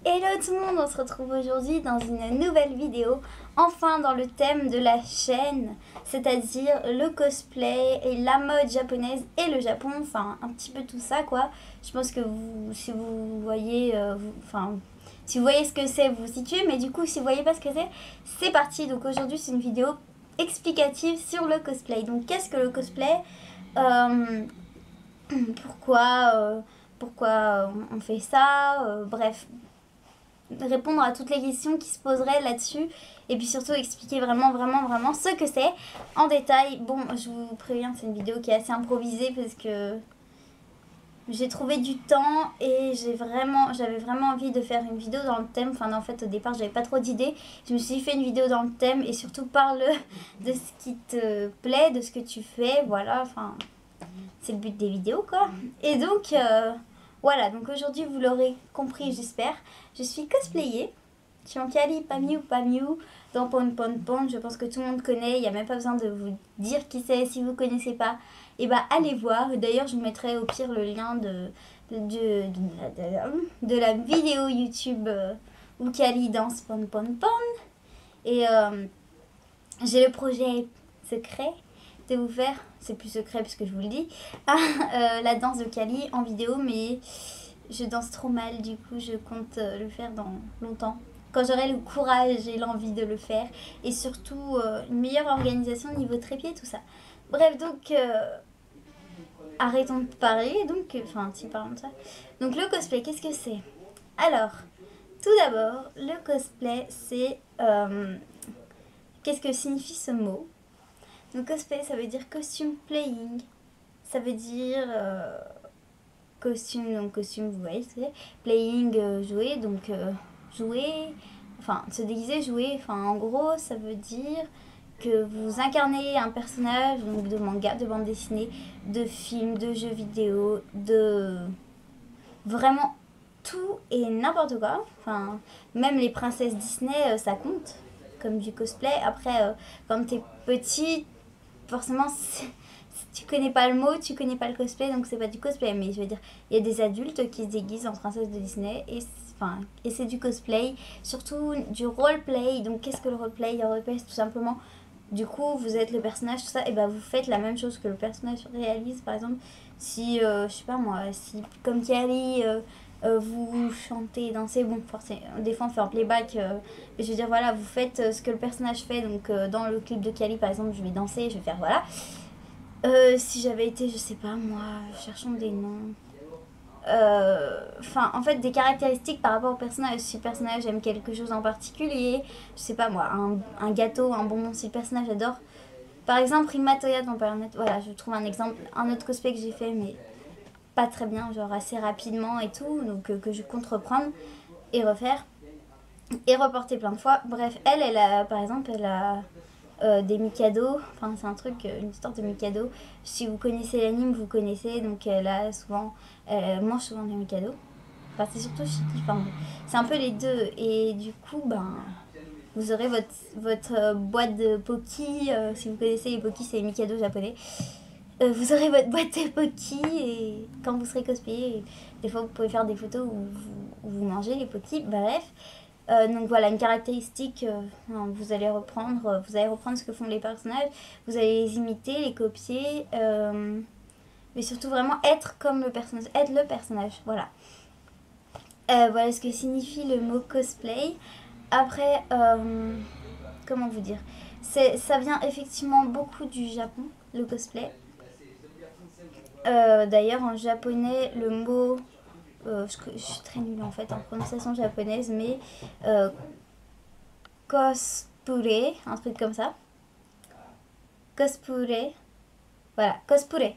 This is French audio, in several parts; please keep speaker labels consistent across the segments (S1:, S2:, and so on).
S1: Hello tout le monde, on se retrouve aujourd'hui dans une nouvelle vidéo, enfin dans le thème de la chaîne, c'est-à-dire le cosplay et la mode japonaise et le Japon, enfin un petit peu tout ça quoi. Je pense que vous, si vous voyez, si vous voyez ce que c'est, vous vous situez, mais du coup si vous voyez pas ce que c'est parti. Donc aujourd'hui c'est une vidéo explicative sur le cosplay. Donc qu'est-ce que le cosplay Euh, pourquoi on fait ça, bref, répondre à toutes les questions qui se poseraient là-dessus et puis surtout expliquer vraiment ce que c'est en détail. Bon, je vous préviens, c'est une vidéo qui est assez improvisée parce que j'ai trouvé du temps et j'avais vraiment envie de faire une vidéo dans le thème. Enfin, en fait, au départ, j'avais pas trop d'idées. Je me suis fait une vidéo dans le thème et surtout parle de ce qui te plaît, de ce que tu fais. Voilà, enfin, c'est le but des vidéos, quoi. Et donc, voilà. Donc aujourd'hui, vous l'aurez compris, j'espère. Je suis cosplayée. Je suis en Kali, Pamiu, dans Pon Pon Pon. Je pense que tout le monde connaît. Il n'y a même pas besoin de vous dire qui c'est. Si vous ne connaissez pas, et bah allez voir. D'ailleurs, je vous mettrai au pire le lien de la vidéo YouTube où Kali danse Pon Pon Pon. Et j'ai le projet secret de vous faire, c'est plus secret parce que je vous le dis, la danse de Kali en vidéo, mais je danse trop mal, du coup je compte le faire dans longtemps. Quand j'aurai le courage et l'envie de le faire, et surtout une meilleure organisation au niveau trépied, tout ça. Bref, donc arrêtons de parler, donc, enfin si parlons de ça. Donc le cosplay, qu'est-ce que c'est? Alors, tout d'abord, le cosplay, c'est... qu'est-ce que signifie ce mot? Donc cosplay, ça veut dire costume playing. Ça veut dire costume, donc costume, vous voyez, c'est playing, jouer, donc jouer, enfin se déguiser, jouer, enfin en gros, ça veut dire que vous incarnez un personnage, donc de manga, de bande dessinée, de film, de jeux vidéo, de vraiment tout et n'importe quoi. Enfin, même les princesses Disney, ça compte comme du cosplay. Après, quand t'es petit, forcément, tu connais pas le mot, tu connais pas le cosplay, donc c'est pas du cosplay. Mais je veux dire, il y a des adultes qui se déguisent en princesse de Disney et c'est du cosplay, surtout du roleplay. Donc qu'est-ce que le roleplay? Le roleplay, c'est tout simplement, du coup, vous êtes le personnage, tout ça, et bah vous faites la même chose que le personnage réalise. Par exemple, si, je sais pas moi, si comme Carrie, vous chantez, dansez, bon, forcément, des fois on fait en playback, mais je veux dire, voilà, vous faites ce que le personnage fait. Donc dans le clip de Kali, par exemple, je vais danser, je vais faire, voilà. Si j'avais été, je sais pas moi, cherchons des noms. Enfin, en fait, des caractéristiques par rapport au personnage. Si le personnage aime quelque chose en particulier, je sais pas moi, un gâteau, un bonbon, si le personnage adore. Par exemple, Rima Toya dans Paramètre, voilà, je trouve un exemple, un autre cosplay que j'ai fait, mais pas très bien, genre assez rapidement et tout, donc que je compte reprendre et refaire et reporter plein de fois. Bref, elle a, par exemple, elle a des Mikado, enfin c'est un truc, une histoire de Mikado. Si vous connaissez l'anime, vous connaissez, donc elle a souvent, elle mange souvent des Mikado. Enfin c'est surtout Shiki, enfin c'est un peu les deux. Et du coup, ben, vous aurez votre boîte de Poki, si vous connaissez les Poki, c'est les Mikado japonais. Vous aurez votre boîte de Poki et quand vous serez cosplayé, des fois vous pouvez faire des photos où vous mangez les Poki, bref. Donc voilà, une caractéristique, vous allez reprendre ce que font les personnages, vous allez les imiter, les copier, mais surtout vraiment être comme le personnage, être le personnage, voilà. Voilà ce que signifie le mot cosplay. Après, comment vous dire, ça vient effectivement beaucoup du Japon, le cosplay. D'ailleurs, en japonais, le mot je suis très nulle en fait en prononciation japonaise, mais cosplay, un truc comme ça. Cosplay, voilà, cosplay.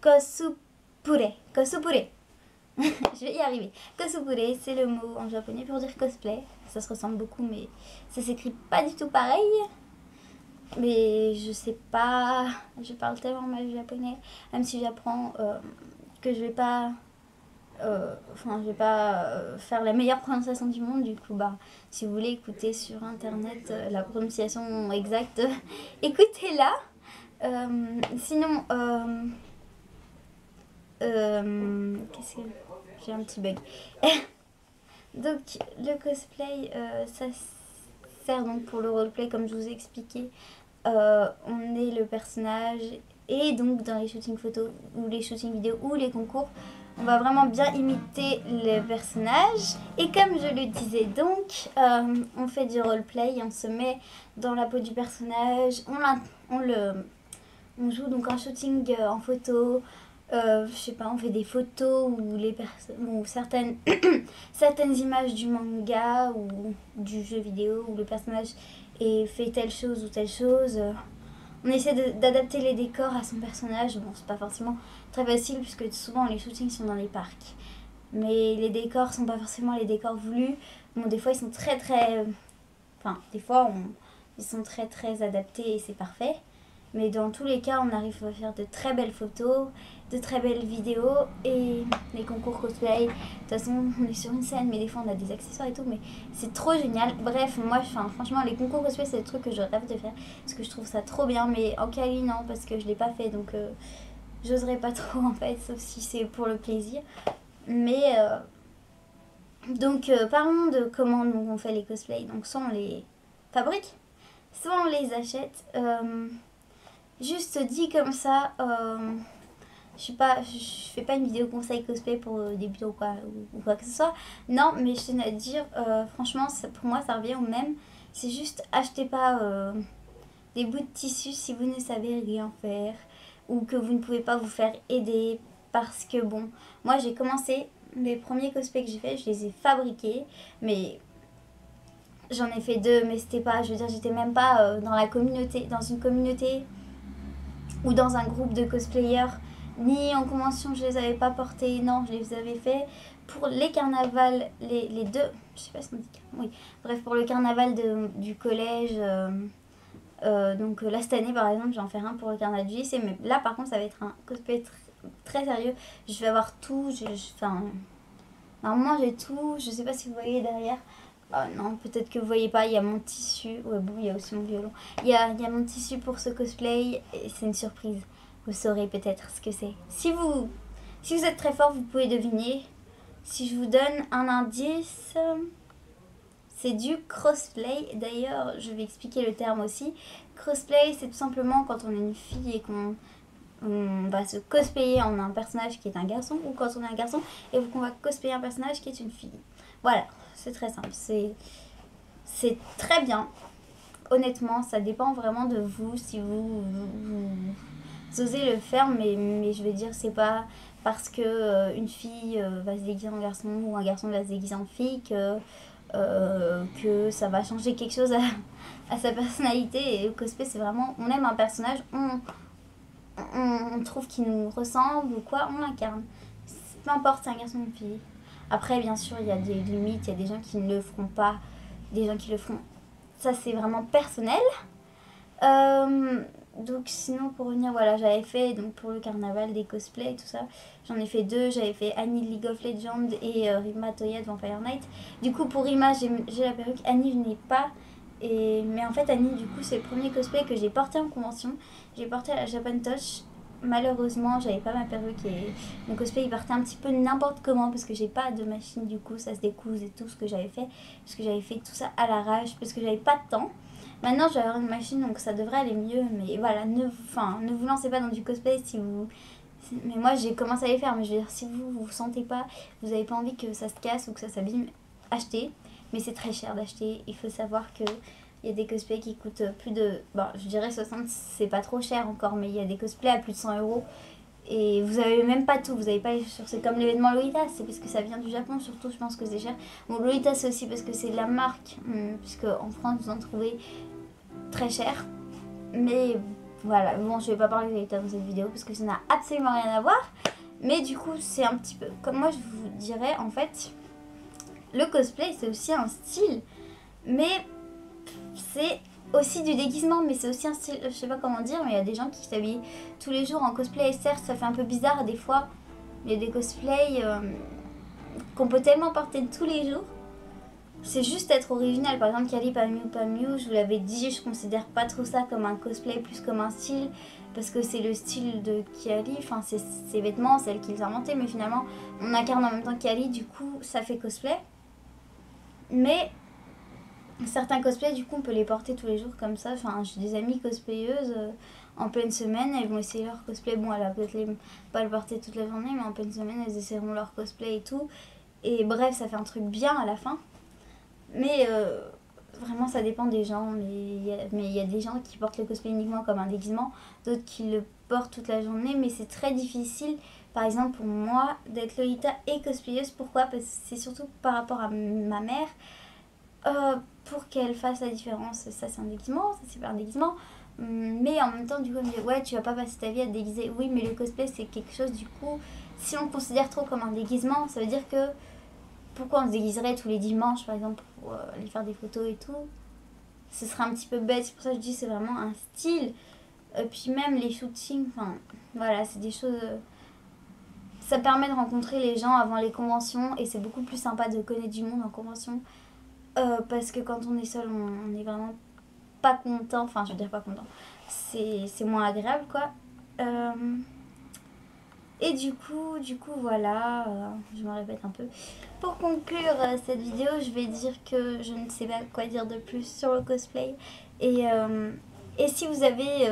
S1: Cosplay. Je vais y arriver. Cosplay, c'est le mot en japonais pour dire cosplay. Ça se ressemble beaucoup, mais ça s'écrit pas du tout pareil. Mais je sais pas, je parle tellement mal japonais, même si j'apprends que je vais pas je vais pas faire la meilleure prononciation du monde. Du coup, bah, si vous voulez écouter sur internet la prononciation exacte, écoutez-la. Sinon, qu'est-ce que j'ai un petit bug. Donc le cosplay, ça sert donc pour le roleplay comme je vous ai expliqué. On est le personnage et donc dans les shootings photos ou les shootings vidéo ou les concours, on va vraiment bien imiter le personnage. Et comme je le disais donc, on fait du roleplay, on se met dans la peau du personnage, on joue donc un shooting en photo. Je sais pas, on fait des photos ou certaines, certaines images du manga ou du jeu vidéo où le personnage fait telle chose ou telle chose. On essaie d'adapter les décors à son personnage. Bon, c'est pas forcément très facile puisque souvent les shootings sont dans les parcs. Mais les décors sont pas forcément les décors voulus. Bon, des fois ils sont Enfin, des fois ils sont très adaptés et c'est parfait. Mais dans tous les cas, on arrive à faire de très belles photos, de très belles vidéos et les concours cosplay. De toute façon, on est sur une scène, mais des fois on a des accessoires et tout, mais c'est trop génial. Bref, moi, franchement, les concours cosplay, c'est le truc que je rêve de faire parce que je trouve ça trop bien. Mais en Cali, non, parce que je l'ai pas fait, donc j'oserais pas trop en fait, sauf si c'est pour le plaisir. Mais donc, parlons de comment nous, on fait les cosplays. Donc, soit on les fabrique, soit on les achète. Juste dit comme ça, je fais pas une vidéo conseil cosplay pour débutants ou quoi que ce soit. Non, mais je tenais à dire, franchement, pour moi, ça revient au même. C'est juste, achetez pas des bouts de tissu si vous ne savez rien faire ou que vous ne pouvez pas vous faire aider. Parce que bon, moi j'ai commencé, les premiers cosplays que j'ai fait, je les ai fabriqués, mais j'en ai fait 2, mais c'était pas, je veux dire, j'étais même pas dans une communauté ou dans un groupe de cosplayers, ni en convention, je les avais pas portés, non, je les avais fait pour les carnavals, les deux, je sais pas ce qu'on dit, oui, bref, pour le carnaval du collège, donc là cette année par exemple, j'en fais un pour le carnaval du lycée, mais là par contre ça va être un cosplay très sérieux, je vais avoir tout, normalement j'ai tout, je sais pas si vous voyez derrière. Oh non, peut-être que vous voyez pas, il y a mon tissu. Ouais, bon, il y a aussi mon violon. Il y a mon tissu pour ce cosplay et c'est une surprise. Vous saurez peut-être ce que c'est. Si vous êtes très fort, vous pouvez deviner. Si je vous donne un indice, c'est du crossplay. D'ailleurs, je vais expliquer le terme aussi. Crossplay, c'est tout simplement quand on est une fille et qu'on va se cosplayer en un personnage qui est un garçon, ou quand on est un garçon et qu'on va cosplayer un personnage qui est une fille. Voilà, c'est très simple, c'est très bien. Honnêtement, ça dépend vraiment de vous, si vous osez le faire, mais je vais dire, c'est pas parce que une fille va se déguiser en garçon ou un garçon va se déguiser en fille que ça va changer quelque chose à sa personnalité. Et le cosplay, c'est vraiment, on aime un personnage, on trouve qu'il nous ressemble ou quoi, on l'incarne. Peu importe, c'est un garçon ou une fille. Après, bien sûr, il y a des limites, il y a des gens qui ne le feront pas, des gens qui le feront. Ça, c'est vraiment personnel. Donc, sinon, pour revenir, voilà, j'avais fait donc, pour le carnaval des cosplays et tout ça. J'en ai fait 2. J'avais fait Annie de League of Legends et Rima Toya de Vampire Knight. Du coup, pour Rima, j'ai la perruque. Annie, je n'ai pas. Mais en fait, Annie, du coup, c'est le premier cosplay que j'ai porté en convention. J'ai porté à la Japan Touch. Malheureusement, j'avais pas ma perruque et mon cosplay il partait un petit peu n'importe comment parce que j'ai pas de machine, du coup ça se découse et tout ce que j'avais fait, parce que j'avais fait tout ça à l'arrache parce que j'avais pas de temps. Maintenant j'ai une machine donc ça devrait aller mieux, mais voilà, ne vous lancez pas dans du cosplay si vous... Mais moi j'ai commencé à les faire, mais je veux dire, si vous sentez pas, vous avez pas envie que ça se casse ou que ça s'abîme, achetez. Mais c'est très cher d'acheter, il faut savoir que il y a des cosplays qui coûtent plus de... Bon, je dirais 60, c'est pas trop cher encore, mais il y a des cosplays à plus de 100 euros. Et vous avez même pas tout, vous avez pas... C'est comme l'événement Lolita, c'est parce que ça vient du Japon, surtout je pense que c'est cher. Bon, Lolita c'est aussi parce que c'est de la marque, puisque en France vous en trouvez très cher. Mais voilà, bon je vais pas parler de Lolita dans cette vidéo parce que ça n'a absolument rien à voir. Mais du coup c'est un petit peu... Comme moi je vous dirais, en fait, le cosplay c'est aussi un style, mais... c'est aussi du déguisement, mais c'est aussi un style, je sais pas comment dire, mais il y a des gens qui s'habillent tous les jours en cosplay, et certes ça fait un peu bizarre des fois, il y a des cosplays qu'on peut tellement porter tous les jours, c'est juste être original. Par exemple Kylie Pamiu, je vous l'avais dit, je considère pas trop ça comme un cosplay, plus comme un style, parce que c'est le style de Kylie, enfin c'est ses vêtements, c'est elle qui les a inventés, mais finalement on incarne en même temps Kylie, du coup ça fait cosplay. Mais certains cosplays, du coup, on peut les porter tous les jours comme ça. Enfin, j'ai des amies cosplayeuses en pleine semaine, elles vont essayer leur cosplay. Bon, elles vont peut-être pas le porter toute la journée, mais en pleine semaine, elles essaieront leur cosplay et tout. Et bref, ça fait un truc bien à la fin. Mais vraiment, ça dépend des gens. Mais il y a des gens qui portent le cosplay uniquement comme un déguisement, d'autres qui le portent toute la journée. Mais c'est très difficile, par exemple, pour moi, d'être Lolita et cosplayeuse. Pourquoi? Parce que c'est surtout par rapport à ma mère. Pour qu'elle fasse la différence, ça c'est un déguisement, ça c'est pas un déguisement. Mais en même temps, du coup, elle me dit ouais, tu vas pas passer ta vie à te déguiser. Oui, mais le cosplay c'est quelque chose, du coup, si on le considère trop comme un déguisement, ça veut dire que pourquoi on se déguiserait tous les dimanches, par exemple, pour aller faire des photos et tout? Ce serait un petit peu bête, c'est pour ça que je dis c'est vraiment un style. Puis même les shootings, enfin voilà, c'est des choses. Ça permet de rencontrer les gens avant les conventions et c'est beaucoup plus sympa de connaître du monde en convention. Parce que quand on est seul, on est vraiment pas content. Enfin, je veux dire pas content. C'est moins agréable, quoi. Et du coup voilà. Je me répète un peu. Pour conclure cette vidéo, je vais dire que je ne sais pas quoi dire de plus sur le cosplay. Et si vous avez...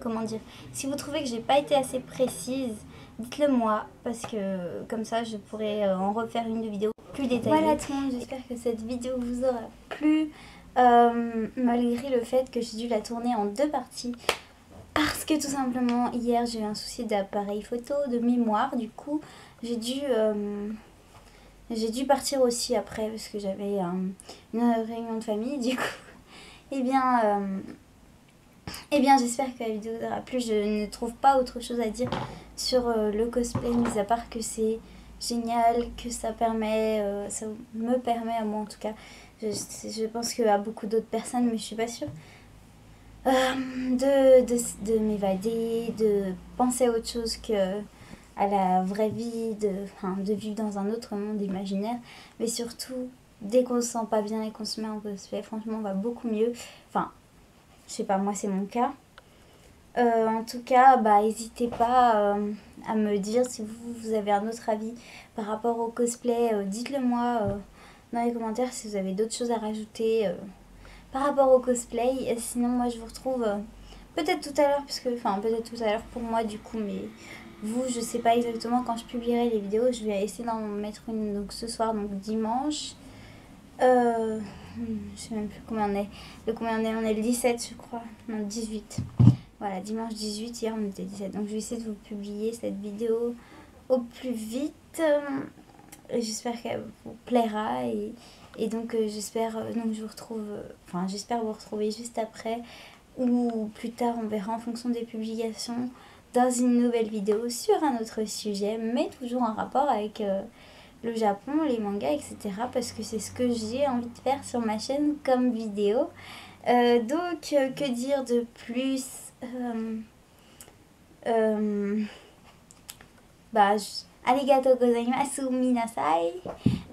S1: comment dire? Si vous trouvez que j'ai pas été assez précise, dites-le moi. Parce que comme ça, je pourrais en refaire une vidéo plus détaillée. Voilà tout le monde, j'espère que cette vidéo vous aura plu. Malgré le fait que j'ai dû la tourner en 2 parties. Parce que tout simplement, hier, j'ai eu un souci d'appareil photo, de mémoire. Du coup, j'ai dû partir aussi après parce que j'avais une réunion de famille. Du coup, eh bien, j'espère que la vidéo vous aura plu. Je ne trouve pas autre chose à dire sur le cosplay, mis à part que c'est génial, que ça me permet à moi en tout cas. Je pense qu'à beaucoup d'autres personnes, mais je suis pas sûre. De m'évader, de penser à autre chose que à la vraie vie, de vivre dans un autre monde imaginaire. Mais surtout, dès qu'on se sent pas bien et qu'on se met en cosplay, franchement, on va beaucoup mieux. Enfin, je sais pas, moi c'est mon cas. En tout cas, n'hésitez pas à me dire si vous avez un autre avis par rapport au cosplay. Dites-le moi dans les commentaires si vous avez d'autres choses à rajouter par rapport au cosplay. Et sinon, moi je vous retrouve peut-être tout à l'heure, peut-être tout à l'heure pour moi du coup, mais vous, je sais pas exactement quand je publierai les vidéos. Je vais essayer d'en mettre une donc ce soir, donc dimanche. Je sais même plus combien on est. On est le 17 je crois. Non, le 18. Voilà, dimanche 18, hier on était 17. Donc je vais essayer de vous publier cette vidéo au plus vite. J'espère qu'elle vous plaira. Et donc j'espère je vous retrouve. J'espère vous retrouver juste après. Ou plus tard, on verra en fonction des publications dans une nouvelle vidéo sur un autre sujet. Mais toujours en rapport avec le Japon, les mangas, etc. Parce que c'est ce que j'ai envie de faire sur ma chaîne comme vidéo. Donc, que dire de plus? Arigatou gozaimasu minasai.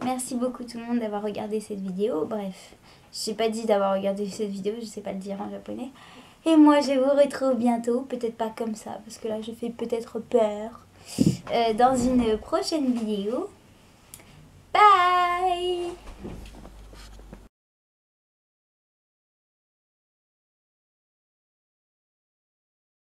S1: Merci beaucoup tout le monde d'avoir regardé cette vidéo. Bref, j'ai pas dit d'avoir regardé cette vidéo, je sais pas le dire en japonais. Et moi, je vous retrouve bientôt, peut-être pas comme ça, parce que là, je fais peut-être peur, dans une prochaine vidéo. Bye!